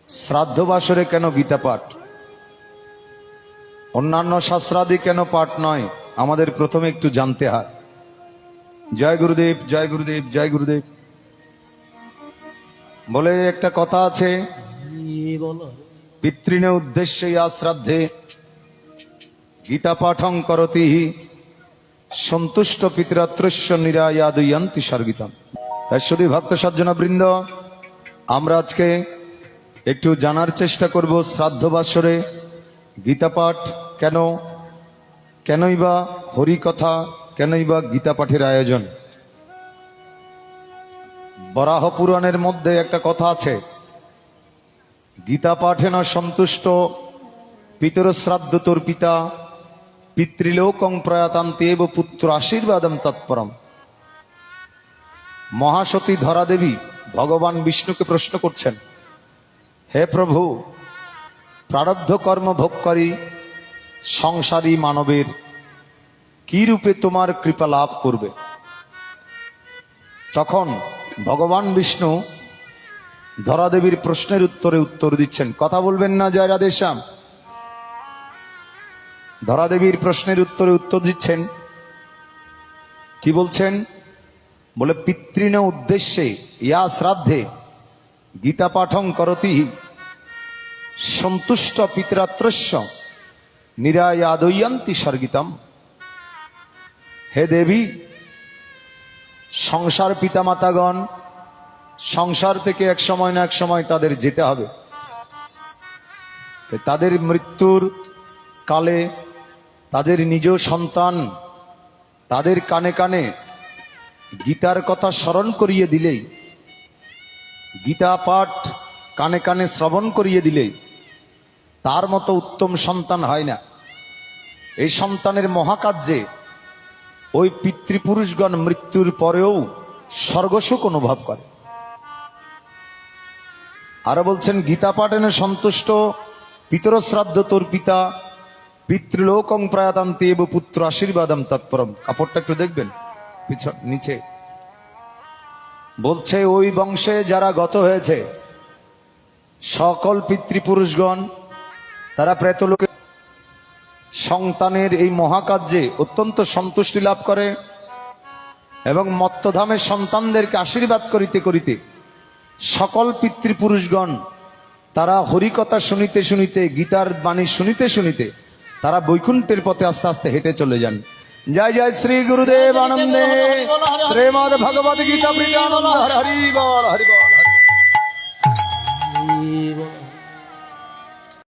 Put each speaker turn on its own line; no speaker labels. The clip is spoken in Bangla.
শ্রাদ্ধ বাসরে কেন গীতা পাঠ, অন্যান্য শাস্ত্রাদি কেন পাঠ নয়, আমাদের প্রথমে একটু জানতে হয়। জয় গুরুদেব, জয় গুরুদেব, জয় গুরুদেব বলে একটা কথা আছে, পিতৃণে উদ্দেশ্যে ইয়া শ্রাদ্ধে গীতা পাঠং করতি সন্তুষ্ট পিতরাত্রস্য নিরায়াদয়ন্তি স্বর্গিতম। শুধু ভক্ত সজ্জন বৃন্দ, আমরা আজকে একটু জানার চেষ্টা করব শ্রাদ্ধ বাসরে গীতা পাঠ কেন, কেনই বা হরি কথা, কেনই বা গীতা পাঠের আয়োজন। বরাহ পুরাণের মধ্যে একটা কথা আছে, গীতা পাঠেন সন্তুষ্ট পিতর শ্রাদ্ধ তোর পিতা পিতৃলোকং প্রয়াতান্তেব পুত্র আশীর্বাদম তৎপরম। মহাসতী ধরা দেবী ভগবান বিষ্ণুকে প্রশ্ন করছেন, হে প্রভু, প্রারব্ধ কর্ম ভোগ করি সংসারী মানবের কি রূপে তোমার কৃপা লাভ করবে? তখন ভগবান বিষ্ণু ধরাদেবীর প্রশ্নের উত্তরে উত্তর দিচ্ছেন। কথা বলবেন না? জয় রাধেশ্যাম। ধরাদেবীর প্রশ্নের উত্তরে উত্তর দিচ্ছেন, কি বলছেন? বলে পিতৃণ উদ্দেশ্যে ইয়া শ্রাদ্ধে গীতা পাঠং করতি সন্তুষ্ট পিতরাত্রস্য নিরায়াদয়ন্তি স্বর্গিতম। হে দেবী, সংসার পিতামাতাগণ সংসার থেকে এক সময় না এক সময় তাদের যেতে হবে। তাদের মৃত্যুর কালে তাদের নিজ সন্তান তাদের কানে কানে গীতার কথা স্মরণ করিয়ে দিলেই, গীতা পাঠ কানে কানে শ্রবণ করিয়ে দিলেই তার মতো উত্তম সন্তান হয় না। এই সন্তানের মহাকার্যে ওই পিতৃপুরুষগণ মৃত্যুর পরেও স্বর্গসুখ অনুভব করে। আরো বলছেন, গীতা পাঠেনে সন্তুষ্ট পিতর শ্রাদ্ধ তোর পিতা পিতৃলোকং প্রয়াতান্তেব পুত্র আশীর্বাদম তৎপরম। কাপড়টা একটু দেখবেন নিচে, বলছে ওই বংশে যারা গত হয়েছে সকল পিতৃপুরুষগণ তারা প্রেতলোকে সন্তানের এই মহাকার্যে অত্যন্ত সন্তুষ্টি লাভ করে এবং মত্তধামের সন্তানদেরকে আশীর্বাদ করিতে করিতে সকল পিতৃপুরুষগণ তারা হরিকথা শুনিতে শুনিতে, গীতার বাণী শুনিতে শুনিতে তারা বৈকুণ্ঠের পথে আস্তে আস্তে হেঁটে চলে যান। জয় জয় শ্রী গুরুদেব আনন্দে, শ্রীমদ ভগবদ গীতা প্রীতি আনন্দ। হরি বল, হরি বল।